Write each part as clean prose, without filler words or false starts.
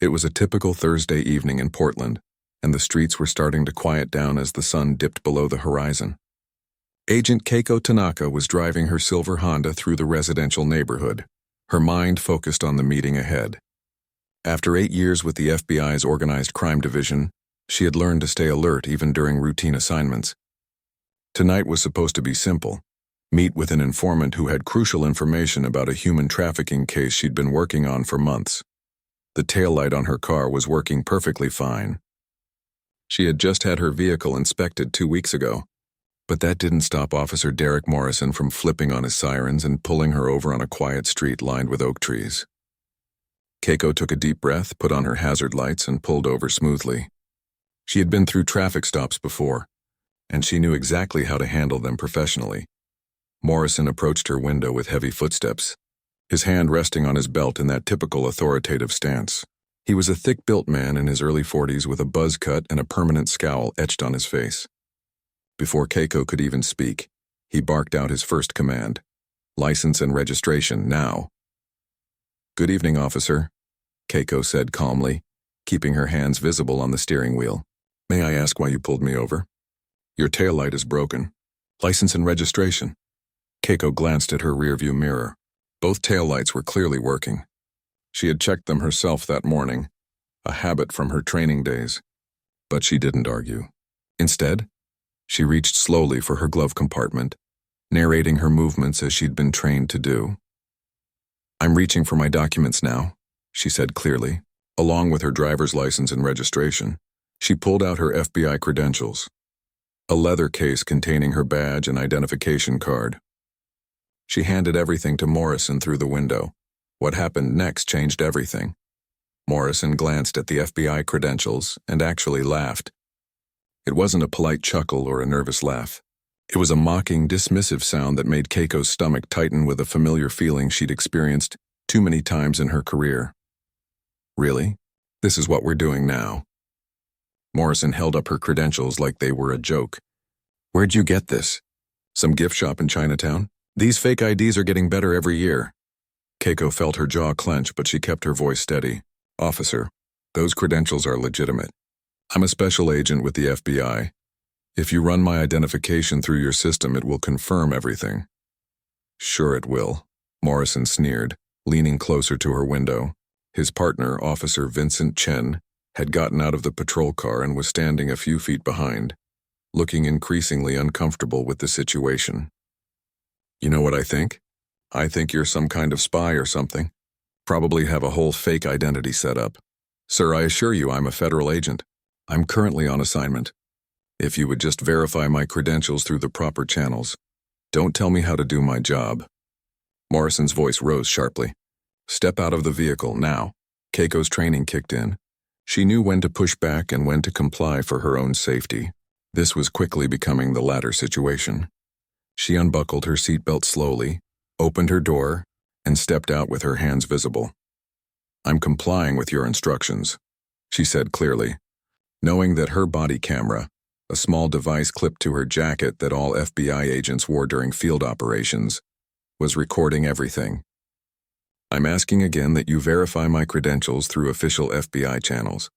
It was a typical Thursday evening in Portland, and the streets were starting to quiet down as the sun dipped below the horizon. Agent Keiko Tanaka was driving her silver Honda through the residential neighborhood, her mind focused on the meeting ahead. After 8 years with the FBI's Organized Crime Division, she had learned to stay alert even during routine assignments. Tonight was supposed to be simple: meet with an informant who had crucial information about a human trafficking case she'd been working on for months. The taillight on her car was working perfectly fine. She had just had her vehicle inspected 2 weeks ago, but that didn't stop Officer Derek Morrison from flipping on his sirens and pulling her over on a quiet street lined with oak trees. Keiko took a deep breath, put on her hazard lights, and pulled over smoothly. She had been through traffic stops before, and she knew exactly how to handle them professionally. Morrison approached her window with heavy footsteps, his hand resting on his belt in that typical authoritative stance. He was a thick-built man in his early 40s with a buzz cut and a permanent scowl etched on his face. Before Keiko could even speak, he barked out his first command: "License and registration, now." "Good evening, officer," Keiko said calmly, keeping her hands visible on the steering wheel. "May I ask why you pulled me over?" "Your taillight is broken." "License and registration." Keiko glanced at her rearview mirror. Both taillights were clearly working. She had checked them herself that morning, a habit from her training days. But she didn't argue. Instead, she reached slowly for her glove compartment, narrating her movements as she'd been trained to do. "I'm reaching for my documents now," she said clearly. Along with her driver's license and registration, she pulled out her FBI credentials, a leather case containing her badge and identification card. She handed everything to Morrison through the window. What happened next changed everything. Morrison glanced at the FBI credentials and actually laughed. It wasn't a polite chuckle or a nervous laugh. It was a mocking, dismissive sound that made Keiko's stomach tighten with a familiar feeling she'd experienced too many times in her career. "Really? This is what we're doing now?" Morrison held up her credentials like they were a joke. "Where'd you get this? Some gift shop in Chinatown? These fake IDs are getting better every year." Keiko felt her jaw clench, but she kept her voice steady. "Officer, those credentials are legitimate. I'm a special agent with the FBI. If you run my identification through your system, it will confirm everything." "Sure it will," Morrison sneered, leaning closer to her window. His partner, Officer Vincent Chen, had gotten out of the patrol car and was standing a few feet behind, looking increasingly uncomfortable with the situation. "You know what I think? I think you're some kind of spy or something. Probably have a whole fake identity set up. Sir, I assure you I'm a federal agent. I'm currently on assignment. If you would just verify my credentials through the proper channels. Don't tell me how to do my job." Morrison's voice rose sharply. "Step out of the vehicle, now." Keiko's training kicked in. She knew when to push back and when to comply for her own safety. This was quickly becoming the latter situation. She unbuckled her seatbelt slowly, opened her door, and stepped out with her hands visible. "I'm complying with your instructions," she said clearly, knowing that her body camera, a small device clipped to her jacket that all FBI agents wore during field operations, was recording everything. "I'm asking again that you verify my credentials through official FBI channels.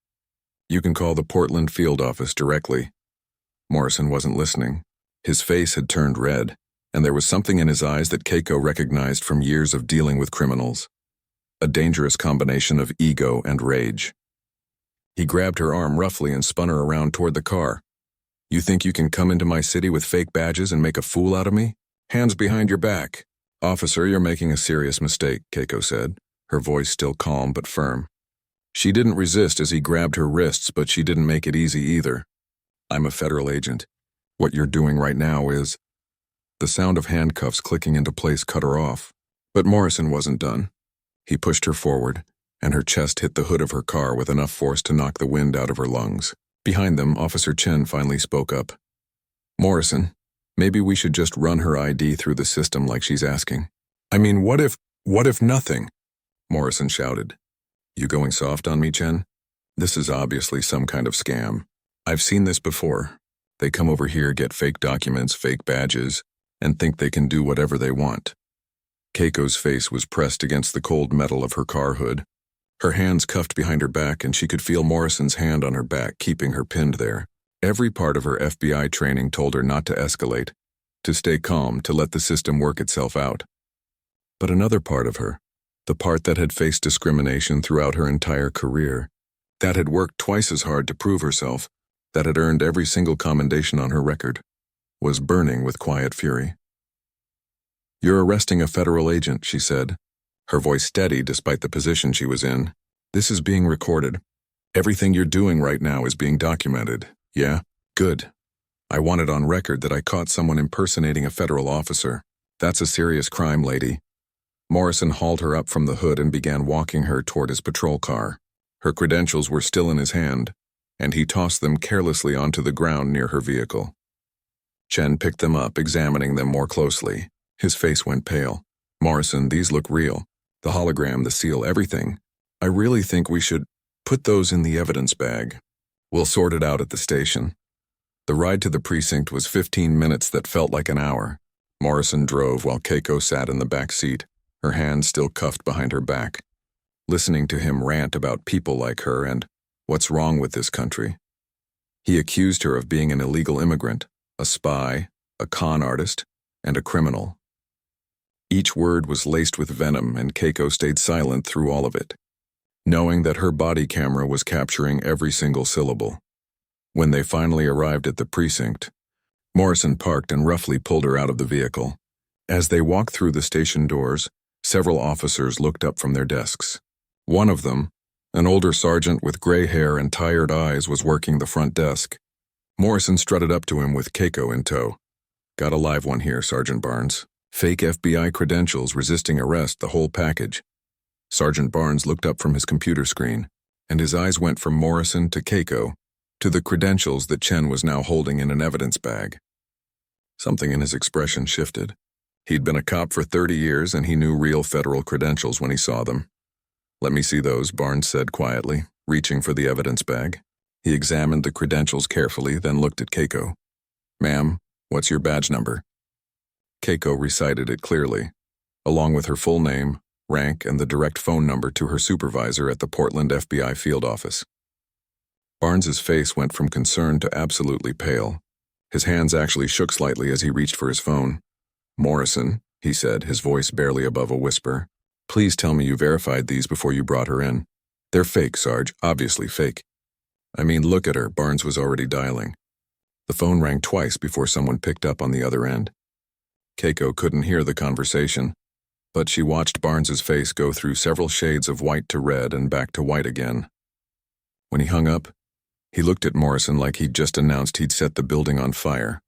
You can call the Portland field office directly." Morrison wasn't listening. His face had turned red, and there was something in his eyes that Keiko recognized from years of dealing with criminals. A dangerous combination of ego and rage. He grabbed her arm roughly and spun her around toward the car. "You think you can come into my city with fake badges and make a fool out of me? Hands behind your back." "Officer, you're making a serious mistake," Keiko said, her voice still calm but firm. She didn't resist as he grabbed her wrists, but she didn't make it easy either. "I'm a federal agent. What you're doing right now is—" The sound of handcuffs clicking into place cut her off. But Morrison wasn't done. He pushed her forward, and her chest hit the hood of her car with enough force to knock the wind out of her lungs. Behind them, Officer Chen finally spoke up. "Morrison, maybe we should just run her ID through the system like she's asking." "I mean, what if nothing?" Morrison shouted. "You going soft on me, Chen? This is obviously some kind of scam. I've seen this before. They come over here, get fake documents, fake badges, and think they can do whatever they want." Keiko's face was pressed against the cold metal of her car hood. Her hands cuffed behind her back, and she could feel Morrison's hand on her back, keeping her pinned there. Every part of her FBI training told her not to escalate, to stay calm, to let the system work itself out. But another part of her, the part that had faced discrimination throughout her entire career, that had worked twice as hard to prove herself, that had earned every single commendation on her record, was burning with quiet fury. "You're arresting a federal agent," she said, her voice steady despite the position she was in. "This is being recorded. Everything you're doing right now is being documented. Yeah? Good. I want it on record that I caught someone impersonating a federal officer. That's a serious crime, lady." Morrison hauled her up from the hood and began walking her toward his patrol car. Her credentials were still in his hand, and he tossed them carelessly onto the ground near her vehicle. Chen picked them up, examining them more closely. His face went pale. "Morrison, these look real. The hologram, the seal, everything. I really think we should put those in the evidence bag. We'll sort it out at the station." The ride to the precinct was 15 minutes that felt like an hour. Morrison drove while Keiko sat in the back seat, her hands still cuffed behind her back, listening to him rant about people like her and what's wrong with this country. He accused her of being an illegal immigrant, a spy, a con artist, and a criminal. Each word was laced with venom, and Keiko stayed silent through all of it, knowing that her body camera was capturing every single syllable. When they finally arrived at the precinct, Morrison parked and roughly pulled her out of the vehicle. As they walked through the station doors, several officers looked up from their desks. One of them, an older sergeant with gray hair and tired eyes, was working the front desk. Morrison strutted up to him with Keiko in tow. "Got a live one here, Sergeant Barnes. Fake FBI credentials, resisting arrest, the whole package." Sergeant Barnes looked up from his computer screen, and his eyes went from Morrison to Keiko, to the credentials that Chen was now holding in an evidence bag. Something in his expression shifted. He'd been a cop for 30 years, and he knew real federal credentials when he saw them. "Let me see those," Barnes said quietly, reaching for the evidence bag. He examined the credentials carefully, then looked at Keiko. "Ma'am, what's your badge number?" Keiko recited it clearly, along with her full name, rank, and the direct phone number to her supervisor at the Portland FBI field office. Barnes's face went from concern to absolutely pale. His hands actually shook slightly as he reached for his phone. "Morrison," he said, his voice barely above a whisper, "please tell me you verified these before you brought her in." "They're fake, Sarge, obviously fake." "I mean, look at her." Barnes was already dialing. The phone rang twice before someone picked up on the other end. Keiko couldn't hear the conversation, but she watched Barnes's face go through several shades of white to red and back to white again. When he hung up, he looked at Morrison like he'd just announced he'd set the building on fire.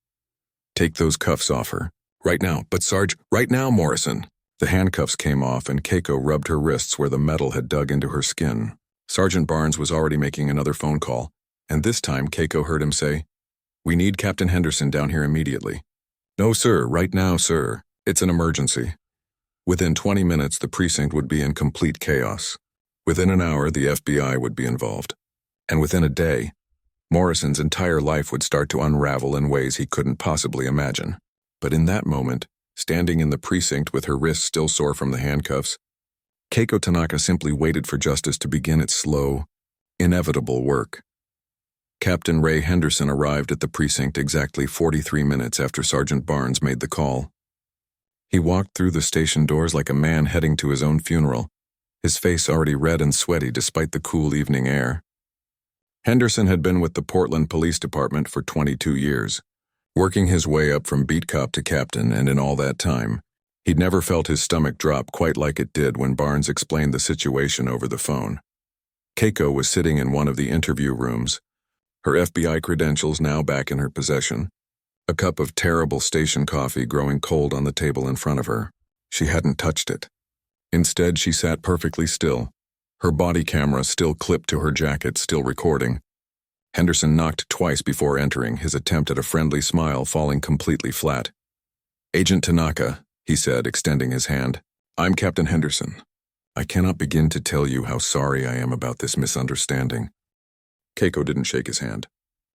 "Take those cuffs off her. Right now." "But Sarge, right now, Morrison." The handcuffs came off, and Keiko rubbed her wrists where the metal had dug into her skin. Sergeant Barnes was already making another phone call, and this time Keiko heard him say, "We need Captain Henderson down here immediately." "No, sir, right now, sir. It's an emergency." Within 20 minutes, the precinct would be in complete chaos. Within an hour, the FBI would be involved. And within a day, Morrison's entire life would start to unravel in ways he couldn't possibly imagine. But in that moment, standing in the precinct with her wrists still sore from the handcuffs, Keiko Tanaka simply waited for justice to begin its slow, inevitable work. Captain Ray Henderson arrived at the precinct exactly 43 minutes after Sergeant Barnes made the call. He walked through the station doors like a man heading to his own funeral, his face already red and sweaty despite the cool evening air. Henderson had been with the Portland Police Department for 22 years, working his way up from beat cop to captain, and in all that time, he'd never felt his stomach drop quite like it did when Barnes explained the situation over the phone. Keiko was sitting in one of the interview rooms, her FBI credentials now back in her possession, a cup of terrible station coffee growing cold on the table in front of her. She hadn't touched it. Instead, she sat perfectly still, her body camera still clipped to her jacket, still recording. Henderson knocked twice before entering, his attempt at a friendly smile falling completely flat. "Agent Tanaka," he said, extending his hand. "I'm Captain Henderson. I cannot begin to tell you how sorry I am about this misunderstanding." Keiko didn't shake his hand.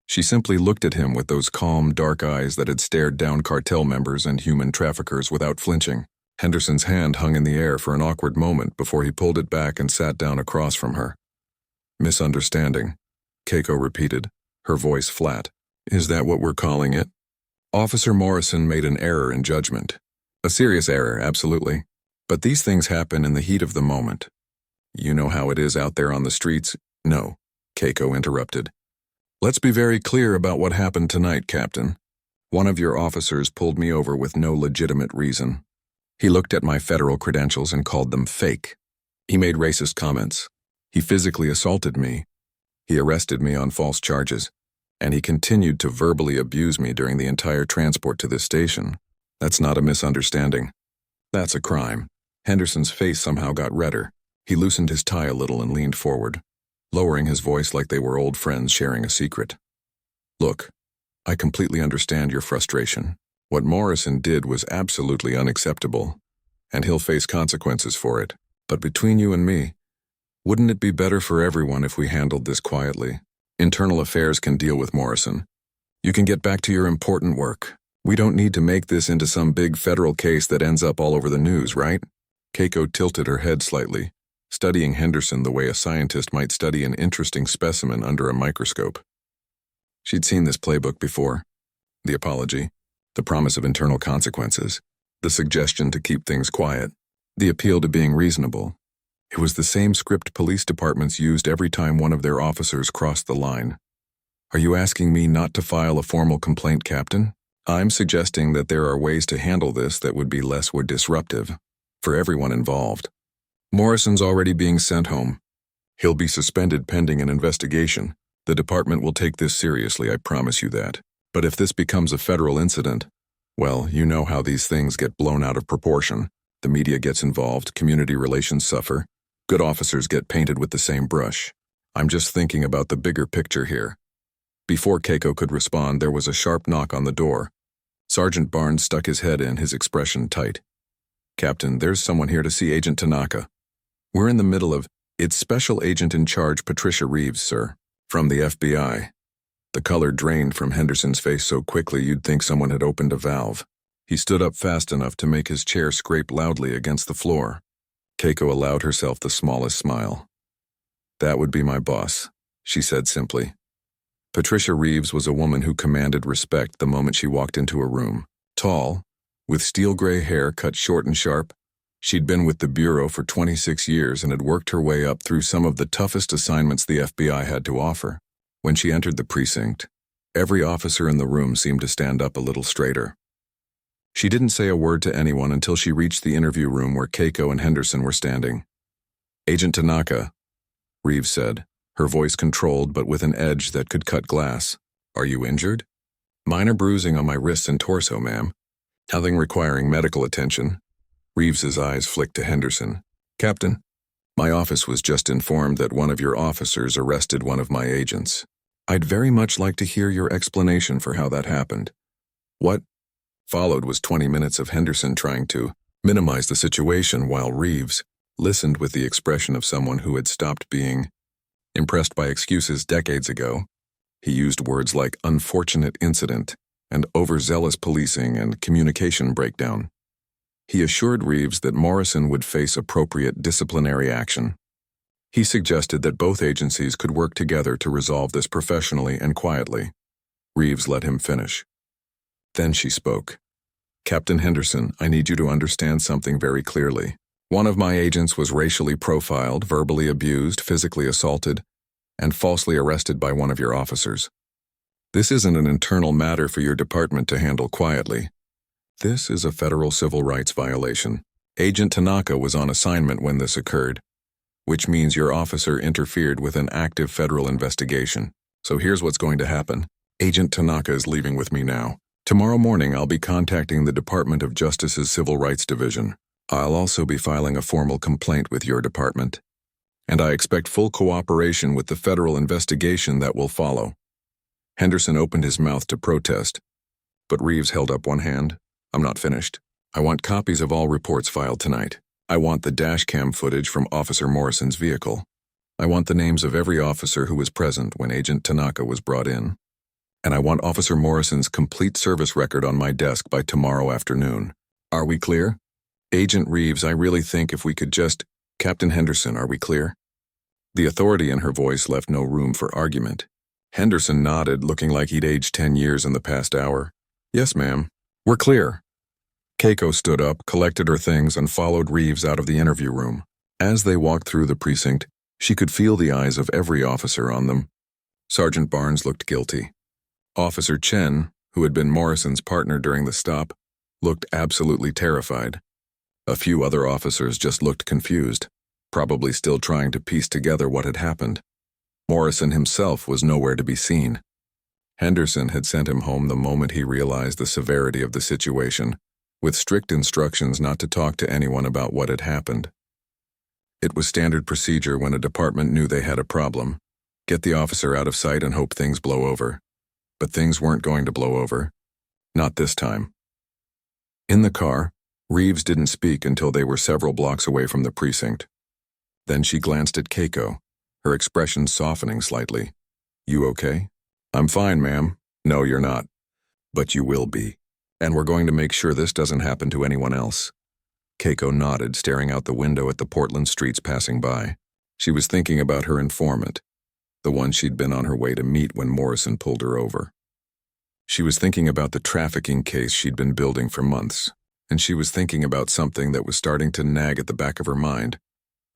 She simply looked at him with those calm, dark eyes that had stared down cartel members and human traffickers without flinching. Henderson's hand hung in the air for an awkward moment before he pulled it back and sat down across from her. Misunderstanding, Keiko repeated, her voice flat. Is that what we're calling it? Officer Morrison made an error in judgment. A serious error, absolutely. But these things happen in the heat of the moment. You know how it is out there on the streets? No, Keiko interrupted. Let's be very clear about what happened tonight, Captain. One of your officers pulled me over with no legitimate reason. He looked at my federal credentials and called them fake. He made racist comments. He physically assaulted me. He arrested me on false charges. And he continued to verbally abuse me during the entire transport to this station. That's not a misunderstanding. That's a crime. Henderson's face somehow got redder. He loosened his tie a little and leaned forward, lowering his voice like they were old friends sharing a secret. Look, I completely understand your frustration. What Morrison did was absolutely unacceptable, and he'll face consequences for it. But between you and me, wouldn't it be better for everyone if we handled this quietly? Internal Affairs can deal with Morrison. You can get back to your important work. We don't need to make this into some big federal case that ends up all over the news, right? Keiko tilted her head slightly, studying Henderson the way a scientist might study an interesting specimen under a microscope. She'd seen this playbook before. The apology, the promise of internal consequences, the suggestion to keep things quiet, the appeal to being reasonable. It was the same script police departments used every time one of their officers crossed the line. Are you asking me not to file a formal complaint, Captain? I'm suggesting that there are ways to handle this that would be less disruptive for everyone involved. Morrison's already being sent home. He'll be suspended pending an investigation. The department will take this seriously, I promise you that. But if this becomes a federal incident, well, you know how these things get blown out of proportion. The media gets involved, community relations suffer. Good officers get painted with the same brush. I'm just thinking about the bigger picture here. Before Keiko could respond, there was a sharp knock on the door. Sergeant Barnes stuck his head in, his expression tight. Captain, there's someone here to see Agent Tanaka. We're in the middle of, it's Special Agent in Charge Patricia Reeves, sir, from the FBI. The color drained from Henderson's face so quickly you'd think someone had opened a valve. He stood up fast enough to make his chair scrape loudly against the floor. Keiko allowed herself the smallest smile. That would be my boss, she said simply. Patricia Reeves was a woman who commanded respect the moment she walked into a room. Tall, with steel gray hair cut short and sharp, she'd been with the Bureau for 26 years and had worked her way up through some of the toughest assignments the FBI had to offer. When she entered the precinct, every officer in the room seemed to stand up a little straighter. She didn't say a word to anyone until she reached the interview room where Keiko and Henderson were standing. Agent Tanaka, Reeves said, her voice controlled but with an edge that could cut glass. Are you injured? Minor bruising on my wrists and torso, ma'am. Nothing requiring medical attention. Reeves's eyes flicked to Henderson. Captain, my office was just informed that one of your officers arrested one of my agents. I'd very much like to hear your explanation for how that happened. What followed was 20 minutes of Henderson trying to minimize the situation while Reeves listened with the expression of someone who had stopped being impressed by excuses decades ago. He used words like unfortunate incident and overzealous policing and communication breakdown. He assured Reeves that Morrison would face appropriate disciplinary action. He suggested that both agencies could work together to resolve this professionally and quietly. Reeves let him finish. Then she spoke. Captain Henderson, I need you to understand something very clearly. One of my agents was racially profiled, verbally abused, physically assaulted, and falsely arrested by one of your officers. This isn't an internal matter for your department to handle quietly. This is a federal civil rights violation. Agent Tanaka was on assignment when this occurred, which means your officer interfered with an active federal investigation. So here's what's going to happen. Agent Tanaka is leaving with me now. Tomorrow morning, I'll be contacting the Department of Justice's Civil Rights Division. I'll also be filing a formal complaint with your department. And I expect full cooperation with the federal investigation that will follow. Henderson opened his mouth to protest, but Reeves held up one hand. I'm not finished. I want copies of all reports filed tonight. I want the dash cam footage from Officer Morrison's vehicle. I want the names of every officer who was present when Agent Tanaka was brought in. And I want Officer Morrison's complete service record on my desk by tomorrow afternoon. Are we clear? Agent Reeves, I really think if we could just... Captain Henderson, are we clear? The authority in her voice left no room for argument. Henderson nodded, looking like he'd aged 10 years in the past hour. Yes, ma'am. We're clear. Keiko stood up, collected her things, and followed Reeves out of the interview room. As they walked through the precinct, she could feel the eyes of every officer on them. Sergeant Barnes looked guilty. Officer Chen, who had been Morrison's partner during the stop, looked absolutely terrified. A few other officers just looked confused, probably still trying to piece together what had happened. Morrison himself was nowhere to be seen. Henderson had sent him home the moment he realized the severity of the situation, with strict instructions not to talk to anyone about what had happened. It was standard procedure when a department knew they had a problem. Get the officer out of sight and hope things blow over. But things weren't going to blow over. Not this time. In the car, Reeves didn't speak until they were several blocks away from the precinct. Then she glanced at Keiko, her expression softening slightly. You okay? I'm fine, ma'am. No, you're not. But you will be. And we're going to make sure this doesn't happen to anyone else. Keiko nodded, staring out the window at the Portland streets passing by. She was thinking about her informant, the one she'd been on her way to meet when Morrison pulled her over. She was thinking about the trafficking case she'd been building for months, and she was thinking about something that was starting to nag at the back of her mind,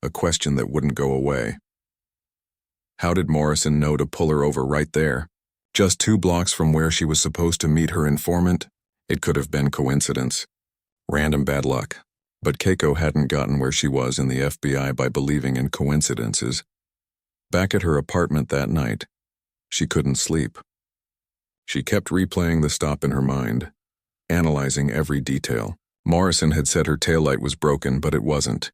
a question that wouldn't go away. How did Morrison know to pull her over right there? Just 2 blocks from where she was supposed to meet her informant? It could have been coincidence. Random bad luck. But Keiko hadn't gotten where she was in the FBI by believing in coincidences. Back at her apartment that night, she couldn't sleep. She kept replaying the stop in her mind, analyzing every detail. Morrison had said her taillight was broken, but it wasn't.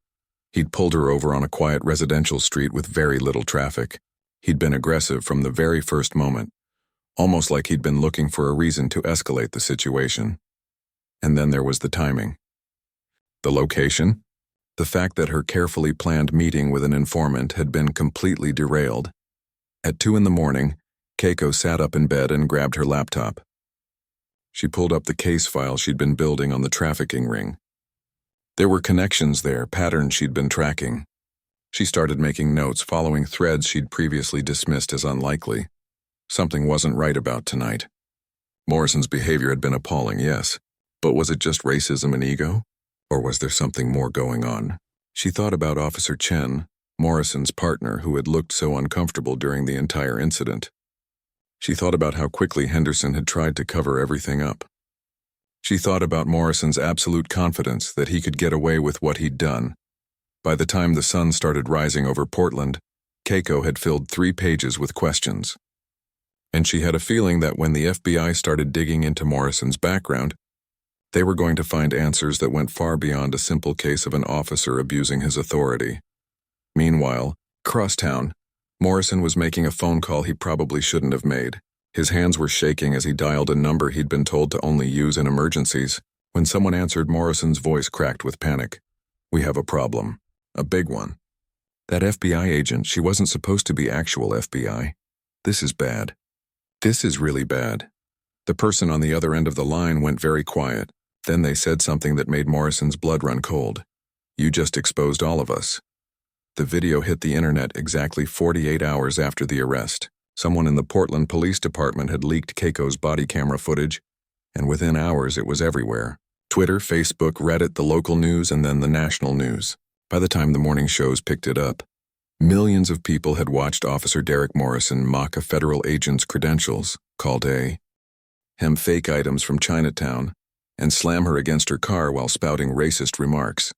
He'd pulled her over on a quiet residential street with very little traffic. He'd been aggressive from the very first moment, almost like he'd been looking for a reason to escalate the situation. And then there was the timing. The location? The fact that her carefully planned meeting with an informant had been completely derailed. At 2 a.m, Keiko sat up in bed and grabbed her laptop. She pulled up the case file she'd been building on the trafficking ring. There were connections there, patterns she'd been tracking. She started making notes, following threads she'd previously dismissed as unlikely. Something wasn't right about tonight. Morrison's behavior had been appalling, yes, but was it just racism and ego? Or was there something more going on? She thought about Officer Chen, Morrison's partner, who had looked so uncomfortable during the entire incident. She thought about how quickly Henderson had tried to cover everything up. She thought about Morrison's absolute confidence that he could get away with what he'd done. By the time the sun started rising over Portland, Keiko had filled 3 pages with questions. And she had a feeling that when the FBI started digging into Morrison's background, they were going to find answers that went far beyond a simple case of an officer abusing his authority. Meanwhile, crosstown, Morrison was making a phone call he probably shouldn't have made. His hands were shaking as he dialed a number he'd been told to only use in emergencies. When someone answered, Morrison's voice cracked with panic. We have a problem. A big one. That FBI agent, she wasn't supposed to be actual FBI. This is bad. This is really bad. The person on the other end of the line went very quiet. Then they said something that made Morrison's blood run cold. You just exposed all of us. The video hit the internet exactly 48 hours after the arrest. Someone in the Portland Police Department had leaked Keiko's body camera footage, and within hours it was everywhere. Twitter, Facebook, Reddit, the local news, and then the national news. By the time the morning shows picked it up, millions of people had watched Officer Derek Morrison mock a federal agent's credentials, called him fake items from Chinatown, and slam her against her car while spouting racist remarks.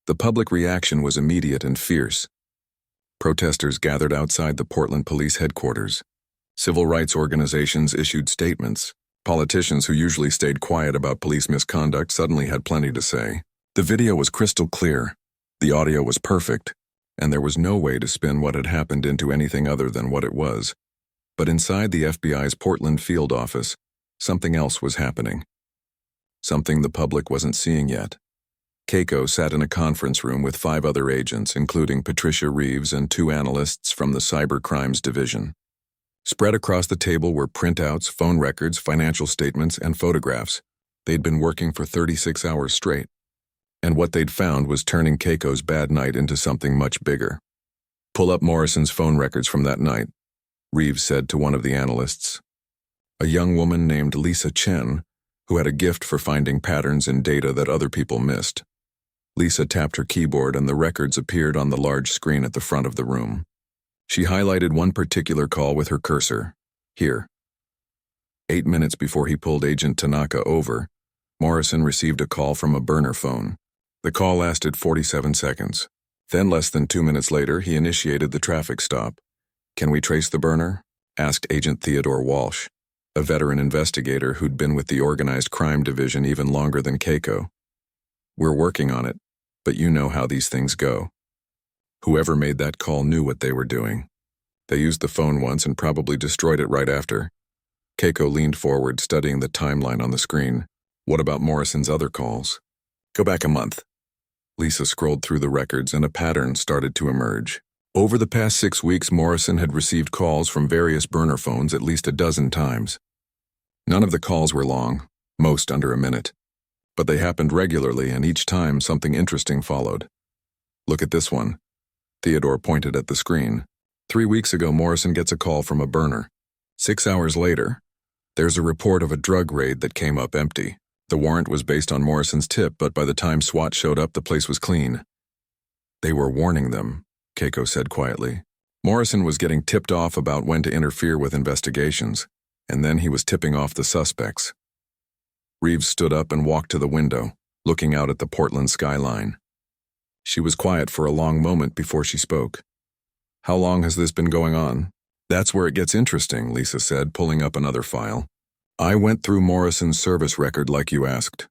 The public reaction was immediate and fierce. Protesters gathered outside the Portland Police headquarters. Civil rights organizations issued statements. Politicians who usually stayed quiet about police misconduct suddenly had plenty to say. The video was crystal clear. The audio was perfect, and there was no way to spin what had happened into anything other than what it was. But inside the FBI's Portland field office, something else was happening. Something the public wasn't seeing yet. Keiko sat in a conference room with 5 other agents, including Patricia Reeves and 2 analysts from the Cyber Crimes Division. Spread across the table were printouts, phone records, financial statements, and photographs. They'd been working for 36 hours straight. And what they'd found was turning Keiko's bad night into something much bigger. "Pull up Morrison's phone records from that night," Reeves said to one of the analysts. A young woman named Lisa Chen, who had a gift for finding patterns in data that other people missed. Lisa tapped her keyboard and the records appeared on the large screen at the front of the room. She highlighted one particular call with her cursor. "Here." 8 minutes before he pulled Agent Tanaka over, Morrison received a call from a burner phone. The call lasted 47 seconds. Then less than 2 minutes later, he initiated the traffic stop. "Can we trace the burner?" asked Agent Theodore Walsh, a veteran investigator who'd been with the Organized Crime Division even longer than Keiko. "We're working on it, but you know how these things go." Whoever made that call knew what they were doing. They used the phone once and probably destroyed it right after. Keiko leaned forward, studying the timeline on the screen. "What about Morrison's other calls?" "Go back a month." Lisa scrolled through the records and a pattern started to emerge. Over the past 6 weeks, Morrison had received calls from various burner phones at least a dozen times. None of the calls were long, most under a minute. But they happened regularly, and each time something interesting followed. "Look at this one." Theodore pointed at the screen. 3 weeks ago, Morrison gets a call from a burner. 6 hours later, there's a report of a drug raid that came up empty. The warrant was based on Morrison's tip, but by the time SWAT showed up, the place was clean. "They were warning them," Keiko said quietly. Morrison was getting tipped off about when to interfere with investigations, and then he was tipping off the suspects. Reeves stood up and walked to the window, looking out at the Portland skyline. She was quiet for a long moment before she spoke. "How long has this been going on?" "That's where it gets interesting," Lisa said, pulling up another file. "I went through Morrison's service record like you asked.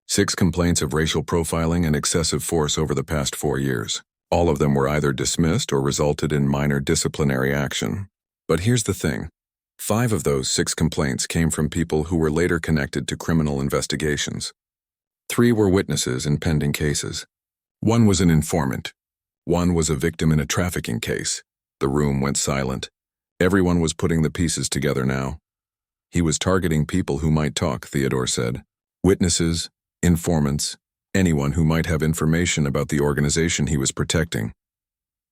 6 complaints of racial profiling and excessive force over the past 4 years. All of them were either dismissed or resulted in minor disciplinary action. But here's the thing. 5 of those 6 complaints came from people who were later connected to criminal investigations. 3 were witnesses in pending cases. 1 was an informant. 1 was a victim in a trafficking case." The room went silent. Everyone was putting the pieces together now. "He was targeting people who might talk," Theodore said. "Witnesses, informants, anyone who might have information about the organization he was protecting."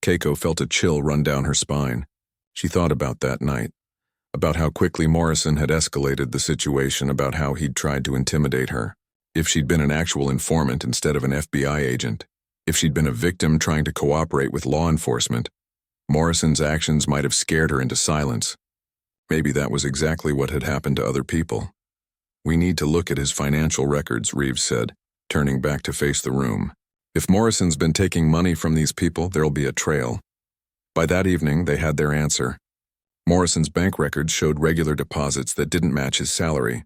Keiko felt a chill run down her spine. She thought about that night, about how quickly Morrison had escalated the situation, about how he'd tried to intimidate her. If she'd been an actual informant instead of an FBI agent, if she'd been a victim trying to cooperate with law enforcement, Morrison's actions might have scared her into silence. Maybe that was exactly what had happened to other people. "We need to look at his financial records," Reeves said, turning back to face the room. "If Morrison's been taking money from these people, there'll be a trail." By that evening, they had their answer. Morrison's bank records showed regular deposits that didn't match his salary.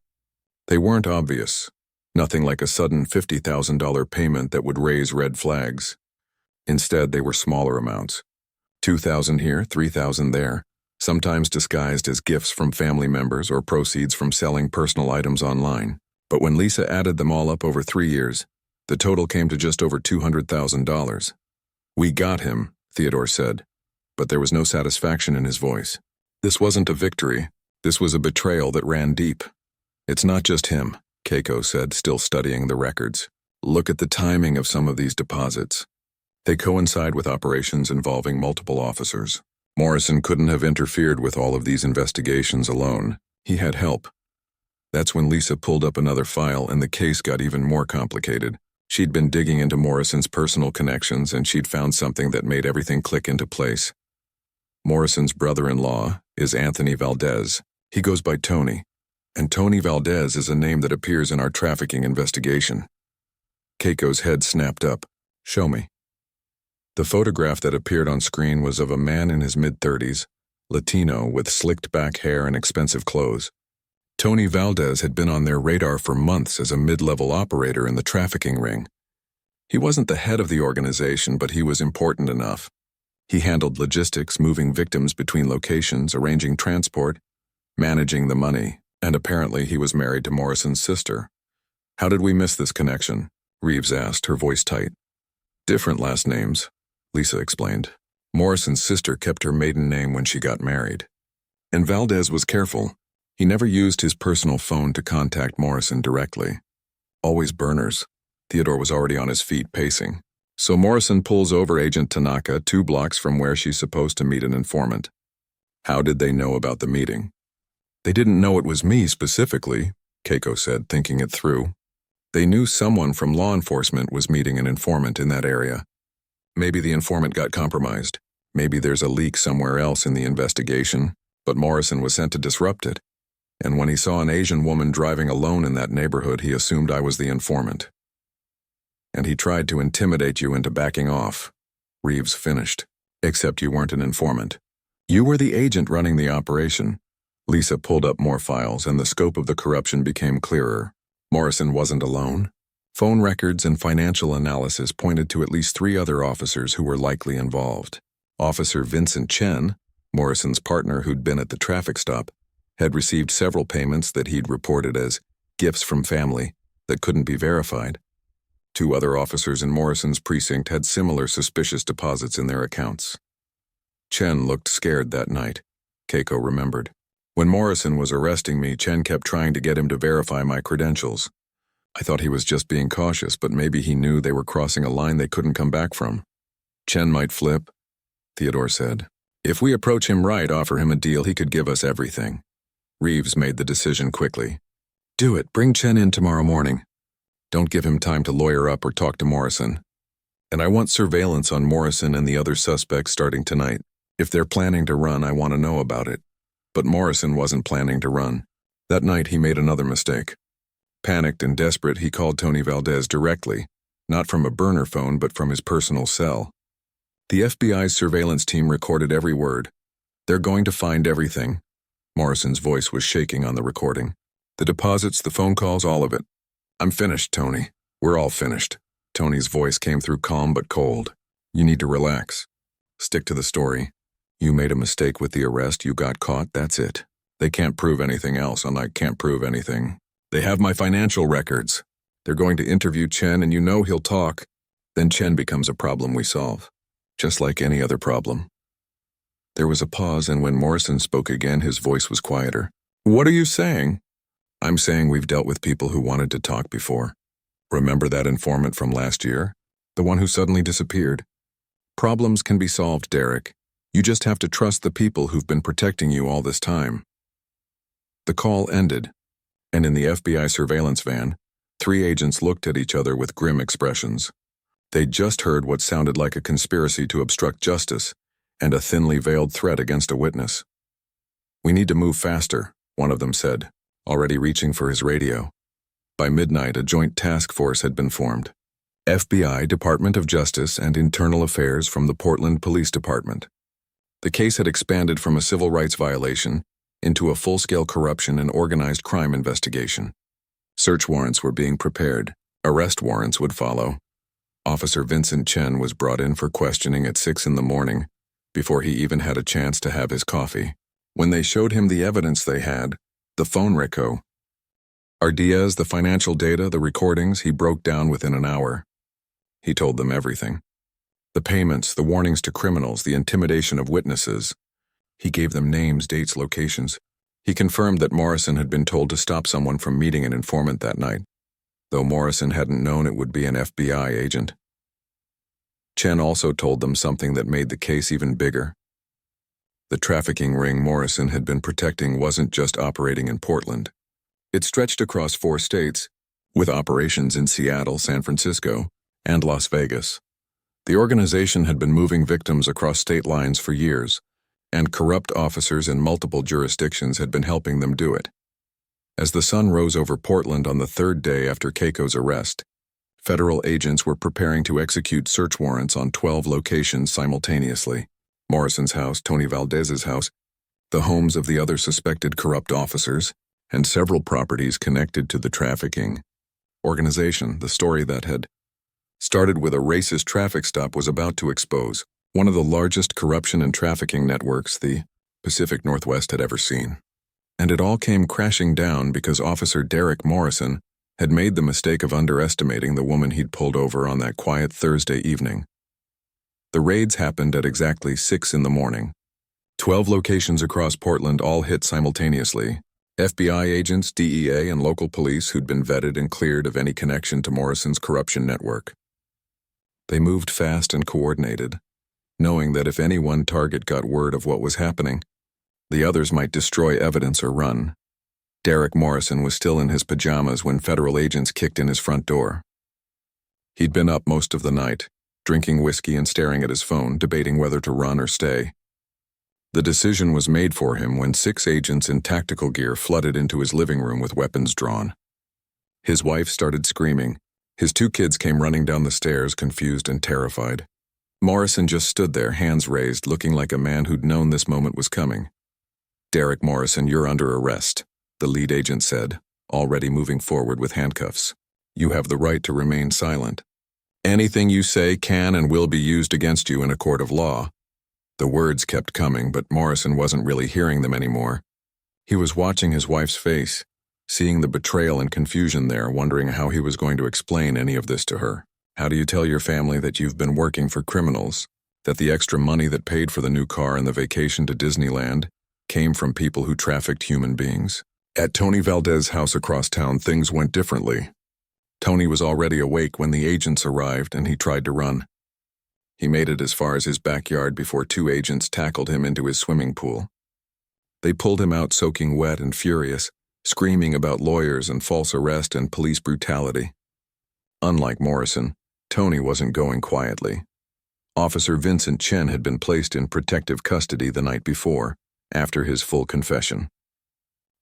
They weren't obvious. Nothing like a sudden $50,000 payment that would raise red flags. Instead, they were smaller amounts. $2,000 here, $3,000 there, sometimes disguised as gifts from family members or proceeds from selling personal items online. But when Lisa added them all up over 3 years, the total came to just over $200,000. "We got him," Theodore said, but there was no satisfaction in his voice. This wasn't a victory. This was a betrayal that ran deep. "It's not just him," Keiko said, still studying the records. "Look at the timing of some of these deposits. They coincide with operations involving multiple officers. Morrison couldn't have interfered with all of these investigations alone. He had help." That's when Lisa pulled up another file and the case got even more complicated. She'd been digging into Morrison's personal connections and she'd found something that made everything click into place. Morrison's brother-in-law is Anthony Valdez. He goes by Tony. And Tony Valdez is a name that appears in our trafficking investigation. Keiko's head snapped up. "Show me." The photograph that appeared on screen was of a man in his mid-30s, Latino with slicked back hair and expensive clothes. Tony Valdez had been on their radar for months as a mid-level operator in the trafficking ring. He wasn't the head of the organization, but he was important enough. He handled logistics, moving victims between locations, arranging transport, managing the money, and apparently he was married to Morrison's sister. "How did we miss this connection?" Reeves asked, her voice tight. "Different last names," Lisa explained. "Morrison's sister kept her maiden name when she got married. And Valdez was careful. He never used his personal phone to contact Morrison directly. Always burners. Theodore was already on his feet, pacing. So Morrison pulls over Agent Tanaka 2 blocks from where she's supposed to meet an informant. How did they know about the meeting? They didn't know it was me specifically, Keiko said, thinking it through. They knew someone from law enforcement was meeting an informant in that area. Maybe the informant got compromised. Maybe there's a leak somewhere else in the investigation, but Morrison was sent to disrupt it. And when he saw an Asian woman driving alone in that neighborhood, he assumed I was the informant. And he tried to intimidate you into backing off. Reeves finished. Except you weren't an informant. You were the agent running the operation. Lisa pulled up more files, and the scope of the corruption became clearer. Morrison wasn't alone. Phone records and financial analysis pointed to at least 3 other officers who were likely involved. Officer Vincent Chen, Morrison's partner who'd been at the traffic stop, had received several payments that he'd reported as gifts from family that couldn't be verified. 2 other officers in Morrison's precinct had similar suspicious deposits in their accounts. Chen looked scared that night, Keiko remembered. When Morrison was arresting me, Chen kept trying to get him to verify my credentials. I thought he was just being cautious, but maybe he knew they were crossing a line they couldn't come back from. Chen might flip, Theodore said. If we approach him right, offer him a deal, he could give us everything. Reeves made the decision quickly. Do it. Bring Chen in tomorrow morning. Don't give him time to lawyer up or talk to Morrison. And I want surveillance on Morrison and the other suspects starting tonight. If they're planning to run, I want to know about it. But Morrison wasn't planning to run. That night he made another mistake. Panicked and desperate, he called Tony Valdez directly, not from a burner phone but from his personal cell. The FBI's surveillance team recorded every word. They're going to find everything. Morrison's voice was shaking on the recording. The deposits, the phone calls, all of it. I'm finished, Tony. We're all finished. Tony's voice came through calm but cold. You need to relax. Stick to the story. You made a mistake with the arrest, you got caught, that's it. They can't prove anything else, and I can't prove anything. They have my financial records. They're going to interview Chen, and you know he'll talk. Then Chen becomes a problem we solve. Just like any other problem. There was a pause, and when Morrison spoke again, his voice was quieter. What are you saying? I'm saying we've dealt with people who wanted to talk before. Remember that informant from last year? The one who suddenly disappeared? Problems can be solved, Derek. You just have to trust the people who've been protecting you all this time. The call ended, and in the FBI surveillance van, 3 agents looked at each other with grim expressions. They'd just heard what sounded like a conspiracy to obstruct justice and a thinly veiled threat against a witness. We need to move faster, one of them said, already reaching for his radio. By midnight, a joint task force had been formed. FBI, Department of Justice, and Internal Affairs from the Portland Police Department. The case had expanded from a civil rights violation into a full-scale corruption and organized crime investigation. Search warrants were being prepared. Arrest warrants would follow. Officer Vincent Chen was brought in for questioning at 6 a.m, before he even had a chance to have his coffee. When they showed him the evidence they had, the phone reco, our Diaz, the financial data, the recordings, he broke down within an hour. He told them everything. The payments, the warnings to criminals, the intimidation of witnesses. He gave them names, dates, locations. He confirmed that Morrison had been told to stop someone from meeting an informant that night, though Morrison hadn't known it would be an FBI agent. Chen also told them something that made the case even bigger. The trafficking ring Morrison had been protecting wasn't just operating in Portland. It stretched across 4 states, with operations in Seattle, San Francisco, and Las Vegas. The organization had been moving victims across state lines for years, and corrupt officers in multiple jurisdictions had been helping them do it. As the sun rose over Portland on the 3rd day after Keiko's arrest, federal agents were preparing to execute search warrants on 12 locations simultaneously. Morrison's house, Tony Valdez's house, the homes of the other suspected corrupt officers, and several properties connected to the trafficking organization. The story that had started with a racist traffic stop was about to expose one of the largest corruption and trafficking networks the Pacific Northwest had ever seen. And it all came crashing down because Officer Derek Morrison had made the mistake of underestimating the woman he'd pulled over on that quiet Thursday evening. The raids happened at exactly 6 a.m. 12 locations across Portland all hit simultaneously, FBI agents, DEA, and local police who'd been vetted and cleared of any connection to Morrison's corruption network. They moved fast and coordinated, knowing that if any one target got word of what was happening, the others might destroy evidence or run. Derek Morrison was still in his pajamas when federal agents kicked in his front door. He'd been up most of the night, drinking whiskey and staring at his phone, debating whether to run or stay. The decision was made for him when 6 agents in tactical gear flooded into his living room with weapons drawn. His wife started screaming. His 2 kids came running down the stairs, confused and terrified. Morrison just stood there, hands raised, looking like a man who'd known this moment was coming. "Derek Morrison, you're under arrest," the lead agent said, already moving forward with handcuffs. "You have the right to remain silent. Anything you say can and will be used against you in a court of law." The words kept coming, but Morrison wasn't really hearing them anymore. He was watching his wife's face, seeing the betrayal and confusion there, wondering how he was going to explain any of this to her. How do you tell your family that you've been working for criminals, that the extra money that paid for the new car and the vacation to Disneyland came from people who trafficked human beings? At Tony Valdez's house across town, things went differently. Tony was already awake when the agents arrived, and he tried to run. He made it as far as his backyard before 2 agents tackled him into his swimming pool. They pulled him out soaking wet and furious, screaming about lawyers and false arrest and police brutality. Unlike Morrison, Tony wasn't going quietly. Officer Vincent Chen had been placed in protective custody the night before, after his full confession.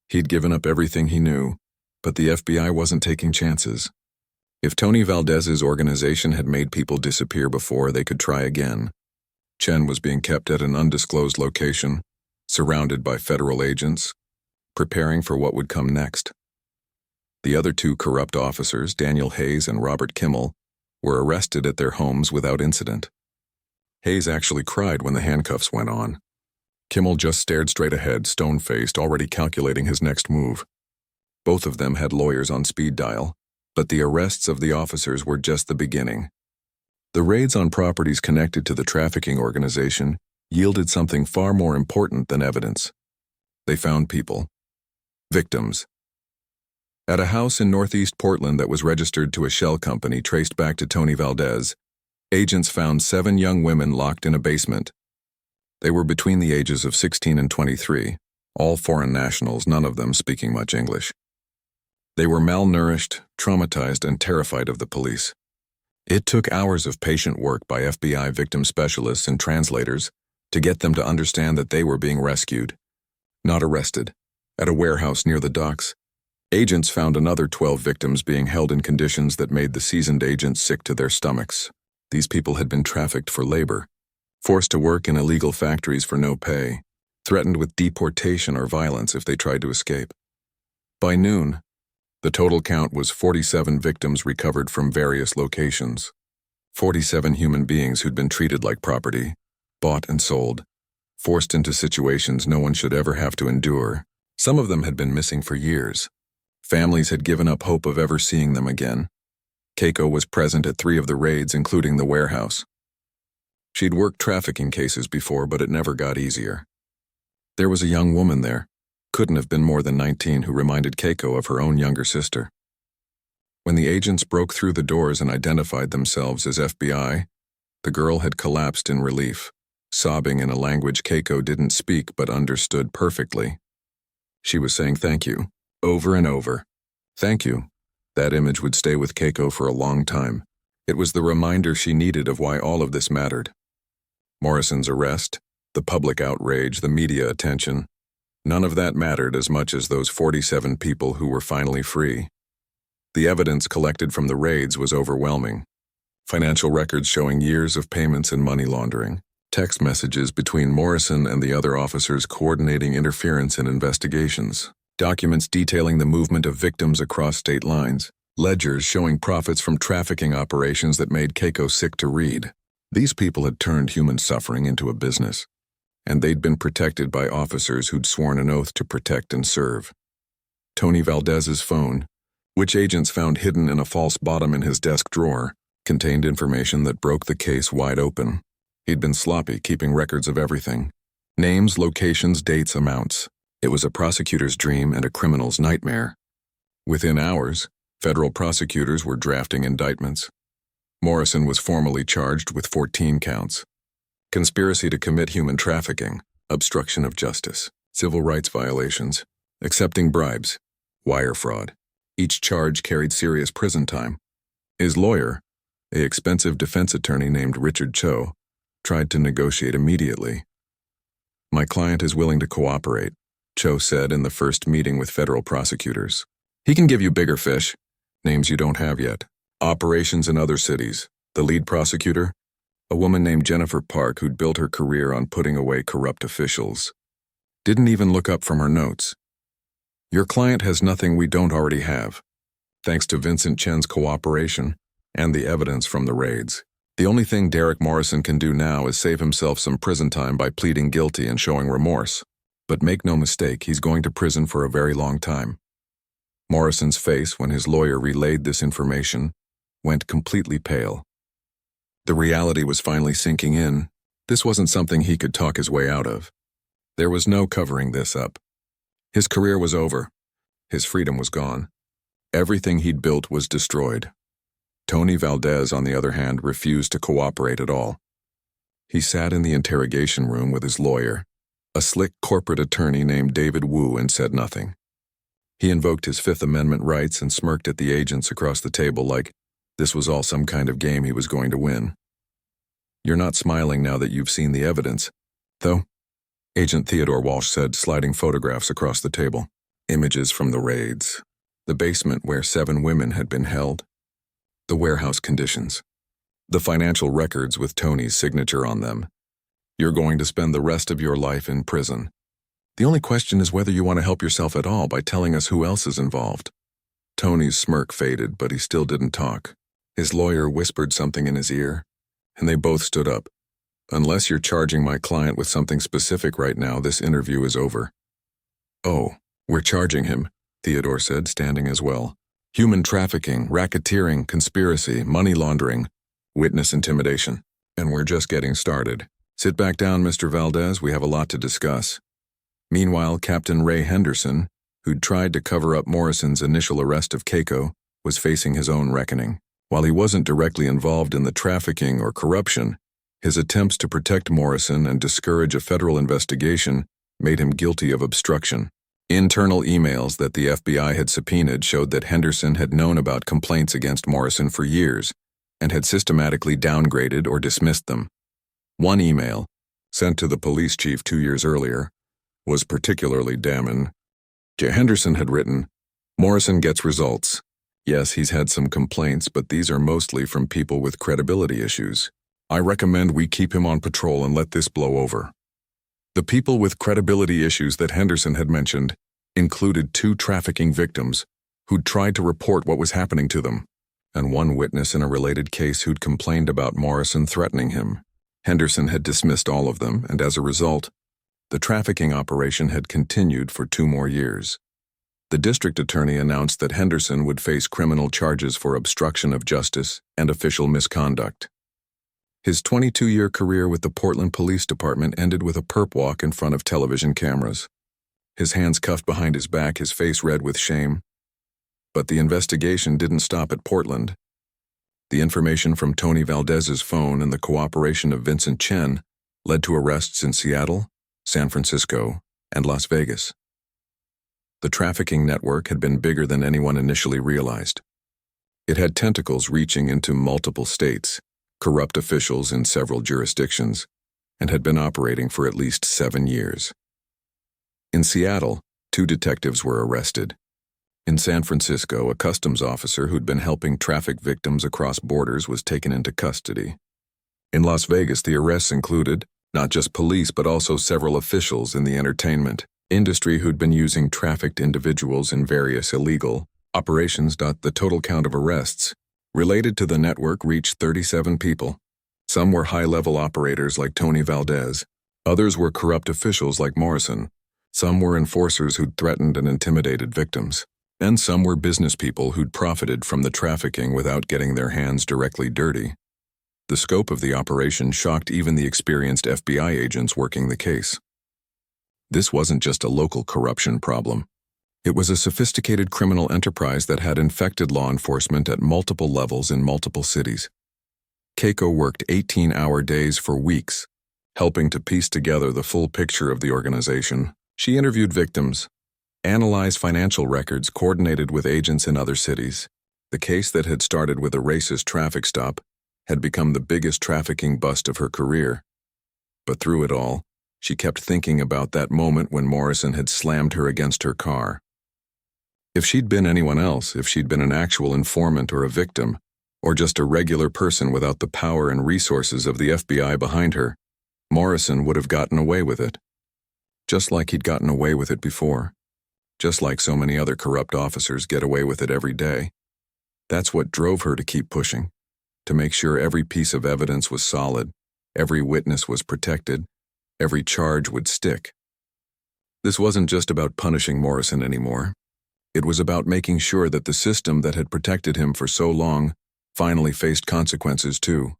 He'd given up everything he knew, but the FBI wasn't taking chances. If Tony Valdez's organization had made people disappear before, they could try again. Chen was being kept at an undisclosed location, surrounded by federal agents, preparing for what would come next. The other 2 corrupt officers, Daniel Hayes and Robert Kimmel, were arrested at their homes without incident. Hayes actually cried when the handcuffs went on. Kimmel just stared straight ahead, stone-faced, already calculating his next move. Both of them had lawyers on speed dial, but the arrests of the officers were just the beginning. The raids on properties connected to the trafficking organization yielded something far more important than evidence. They found people. Victims. At a house in northeast Portland that was registered to a shell company traced back to Tony Valdez, agents found 7 young women locked in a basement. They were between the ages of 16 and 23, all foreign nationals, none of them speaking much English. They were malnourished, traumatized, and terrified of the police. It took hours of patient work by FBI victim specialists and translators to get them to understand that they were being rescued, not arrested. At a warehouse near the docks, agents found another 12 victims being held in conditions that made the seasoned agents sick to their stomachs. These people had been trafficked for labor, forced to work in illegal factories for no pay, threatened with deportation or violence if they tried to escape. By noon, the total count was 47 victims recovered from various locations. 47 human beings who'd been treated like property, bought and sold, forced into situations no one should ever have to endure. Some of them had been missing for years. Families had given up hope of ever seeing them again. Keiko was present at 3 of the raids, including the warehouse. She'd worked trafficking cases before, but it never got easier. There was a young woman there, couldn't have been more than 19, who reminded Keiko of her own younger sister. When the agents broke through the doors and identified themselves as FBI, the girl had collapsed in relief, sobbing in a language Keiko didn't speak but understood perfectly. She was saying thank you, over and over. Thank you. That image would stay with Keiko for a long time. It was the reminder she needed of why all of this mattered. Morrison's arrest, the public outrage, the media attention, none of that mattered as much as those 47 people who were finally free. The evidence collected from the raids was overwhelming. Financial records showing years of payments and money laundering, text messages between Morrison and the other officers coordinating interference in investigations, documents detailing the movement of victims across state lines, ledgers showing profits from trafficking operations that made Keiko sick to read. These people had turned human suffering into a business, and they'd been protected by officers who'd sworn an oath to protect and serve. Tony Valdez's phone, which agents found hidden in a false bottom in his desk drawer, contained information that broke the case wide open. He'd been sloppy keeping records of everything. Names, locations, dates, amounts. It was a prosecutor's dream and a criminal's nightmare. Within hours, federal prosecutors were drafting indictments. Morrison was formally charged with 14 counts: conspiracy to commit human trafficking, obstruction of justice, civil rights violations, accepting bribes, wire fraud. Each charge carried serious prison time. His lawyer, an expensive defense attorney named Richard Cho, tried to negotiate immediately. "My client is willing to cooperate," Cho said in the first meeting with federal prosecutors. "He can give you bigger fish, names you don't have yet, operations in other cities." The lead prosecutor, a woman named Jennifer Park who'd built her career on putting away corrupt officials, didn't even look up from her notes. "Your client has nothing we don't already have, thanks to Vincent Chen's cooperation and the evidence from the raids. The only thing Derek Morrison can do now is save himself some prison time by pleading guilty and showing remorse. But make no mistake, he's going to prison for a very long time." Morrison's face, when his lawyer relayed this information, went completely pale. The reality was finally sinking in. This wasn't something he could talk his way out of. There was no covering this up. His career was over. His freedom was gone. Everything he'd built was destroyed. Tony Valdez, on the other hand, refused to cooperate at all. He sat in the interrogation room with his lawyer, a slick corporate attorney named David Wu, and said nothing. He invoked his Fifth Amendment rights and smirked at the agents across the table like this was all some kind of game he was going to win. "You're not smiling now that you've seen the evidence, though," Agent Theodore Walsh said, sliding photographs across the table. Images from the raids, the basement where 7 women had been held, the warehouse conditions, the financial records with Tony's signature on them. "You're going to spend the rest of your life in prison. The only question is whether you want to help yourself at all by telling us who else is involved." Tony's smirk faded, but he still didn't talk. His lawyer whispered something in his ear, and they both stood up. "Unless you're charging my client with something specific right now, this interview is over." "Oh, we're charging him," Theodore said, standing as well. "Human trafficking, racketeering, conspiracy, money laundering, witness intimidation. And we're just getting started. Sit back down, Mr. Valdez, we have a lot to discuss." Meanwhile, Captain Ray Henderson, who'd tried to cover up Morrison's initial arrest of Keiko, was facing his own reckoning. While he wasn't directly involved in the trafficking or corruption, his attempts to protect Morrison and discourage a federal investigation made him guilty of obstruction. Internal emails that the FBI had subpoenaed showed that Henderson had known about complaints against Morrison for years and had systematically downgraded or dismissed them. One email, sent to the police chief 2 years earlier, was particularly damning. Henderson had written, "Morrison gets results. Yes, he's had some complaints, but these are mostly from people with credibility issues. I recommend we keep him on patrol and let this blow over." The people with credibility issues that Henderson had mentioned included 2 trafficking victims who'd tried to report what was happening to them, and 1 witness in a related case who'd complained about Morrison threatening him. Henderson had dismissed all of them, and as a result, the trafficking operation had continued for 2 more years. The district attorney announced that Henderson would face criminal charges for obstruction of justice and official misconduct. His 22-year career with the Portland Police Department ended with a perp walk in front of television cameras. His hands cuffed behind his back, his face red with shame. But the investigation didn't stop at Portland. The information from Tony Valdez's phone and the cooperation of Vincent Chen led to arrests in Seattle, San Francisco, and Las Vegas. The trafficking network had been bigger than anyone initially realized. It had tentacles reaching into multiple states, corrupt officials in several jurisdictions, and had been operating for at least 7 years. In Seattle, 2 detectives were arrested. In San Francisco, a customs officer who'd been helping traffic victims across borders was taken into custody. In Las Vegas, the arrests included not just police but also several officials in the entertainment industry who'd been using trafficked individuals in various illegal operations. The total count of arrests related to the network reached 37 people. Some were high-level operators like Tony Valdez. Others were corrupt officials like Morrison. Some were enforcers who'd threatened and intimidated victims. And some were business people who'd profited from the trafficking without getting their hands directly dirty. The scope of the operation shocked even the experienced FBI agents working the case. This wasn't just a local corruption problem. It was a sophisticated criminal enterprise that had infected law enforcement at multiple levels in multiple cities. Keiko worked 18-hour days for weeks, helping to piece together the full picture of the organization. She interviewed victims, analyzed financial records, coordinated with agents in other cities. The case that had started with a racist traffic stop had become the biggest trafficking bust of her career. But through it all, she kept thinking about that moment when Morrison had slammed her against her car. If she'd been anyone else, if she'd been an actual informant or a victim, or just a regular person without the power and resources of the FBI behind her, Morrison would have gotten away with it. Just like he'd gotten away with it before. Just like so many other corrupt officers get away with it every day. That's what drove her to keep pushing, to make sure every piece of evidence was solid, every witness was protected, every charge would stick. This wasn't just about punishing Morrison anymore. It was about making sure that the system that had protected him for so long finally faced consequences too.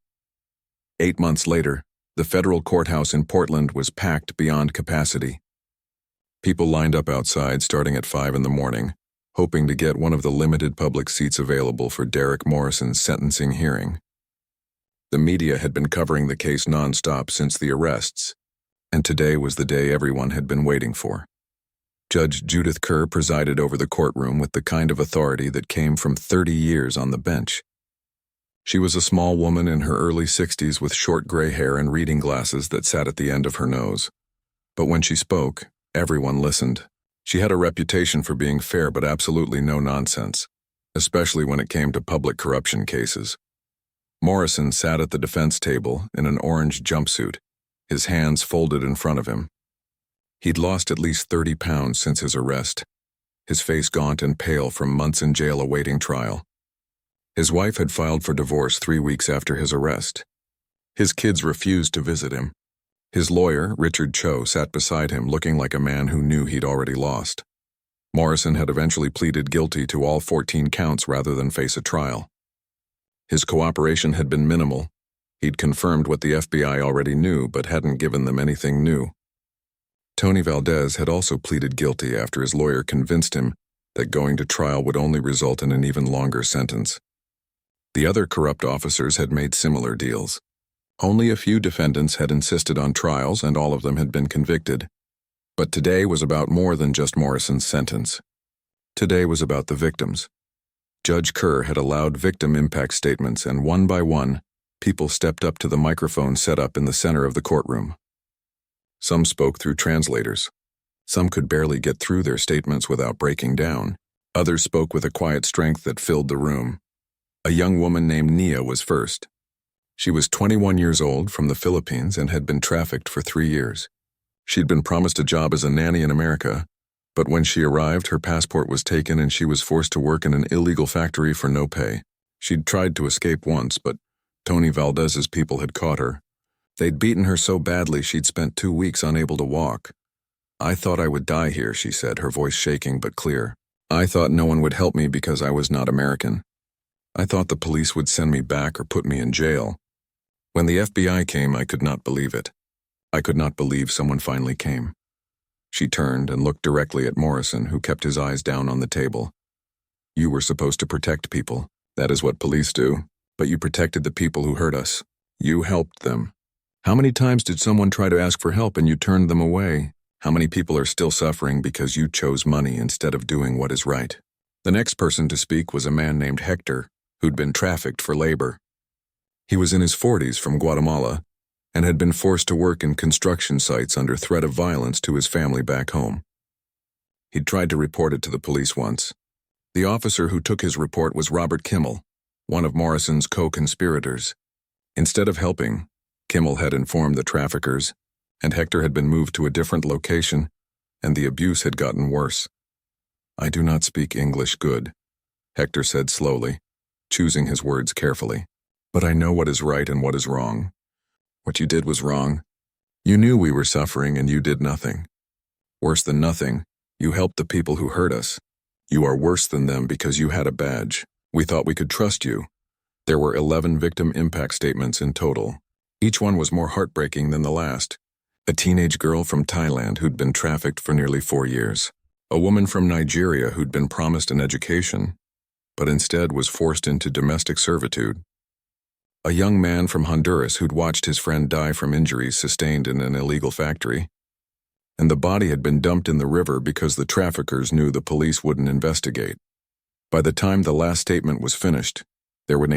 8 months later, the federal courthouse in Portland was packed beyond capacity. People lined up outside starting at 5 in the morning, hoping to get one of the limited public seats available for Derek Morrison's sentencing hearing. The media had been covering the case nonstop since the arrests, and today was the day everyone had been waiting for. Judge Judith Kerr presided over the courtroom with the kind of authority that came from 30 years on the bench. She was a small woman in her early 60s with short gray hair and reading glasses that sat at the end of her nose. But when she spoke, everyone listened. She had a reputation for being fair but absolutely no nonsense, especially when it came to public corruption cases. Morrison sat at the defense table in an orange jumpsuit, his hands folded in front of him. He'd lost at least 30 pounds since his arrest, his face gaunt and pale from months in jail awaiting trial. His wife had filed for divorce 3 weeks after his arrest. His kids refused to visit him. His lawyer, Richard Cho, sat beside him looking like a man who knew he'd already lost. Morrison had eventually pleaded guilty to all 14 counts rather than face a trial. His cooperation had been minimal. He'd confirmed what the FBI already knew but hadn't given them anything new. Tony Valdez had also pleaded guilty after his lawyer convinced him that going to trial would only result in an even longer sentence. The other corrupt officers had made similar deals. Only a few defendants had insisted on trials and all of them had been convicted. But today was about more than just Morrison's sentence. Today was about the victims. Judge Kerr had allowed victim impact statements and one by one, people stepped up to the microphone set up in the center of the courtroom. Some spoke through translators. Some could barely get through their statements without breaking down. Others spoke with a quiet strength that filled the room. A young woman named Nia was first. She was 21 years old from the Philippines and had been trafficked for 3 years. She'd been promised a job as a nanny in America, but when she arrived, her passport was taken and she was forced to work in an illegal factory for no pay. She'd tried to escape once, but Tony Valdez's people had caught her. They'd beaten her so badly she'd spent 2 weeks unable to walk. "I thought I would die here," she said, her voice shaking but clear. "I thought no one would help me because I was not American. I thought the police would send me back or put me in jail. When the FBI came, I could not believe it. I could not believe someone finally came." She turned and looked directly at Morrison, who kept his eyes down on the table. "You were supposed to protect people. That is what police do. But you protected the people who hurt us. You helped them. How many times did someone try to ask for help and you turned them away? How many people are still suffering because you chose money instead of doing what is right?" The next person to speak was a man named Hector, who'd been trafficked for labor. He was in his 40s from Guatemala and had been forced to work in construction sites under threat of violence to his family back home. He'd tried to report it to the police once. The officer who took his report was Robert Kimmel, one of Morrison's co-conspirators. Instead of helping, Kimmel had informed the traffickers, and Hector had been moved to a different location, and the abuse had gotten worse. "I do not speak English good," Hector said slowly, choosing his words carefully. "But I know what is right and what is wrong. What you did was wrong. You knew we were suffering and you did nothing. Worse than nothing, you helped the people who hurt us. You are worse than them because you had a badge. We thought we could trust you." There were 11 victim impact statements in total. Each one was more heartbreaking than the last. A teenage girl from Thailand who'd been trafficked for nearly 4 years. A woman from Nigeria who'd been promised an education, but instead was forced into domestic servitude. A young man from Honduras who'd watched his friend die from injuries sustained in an illegal factory. And the body had been dumped in the river because the traffickers knew the police wouldn't investigate. By the time the last statement was finished, there were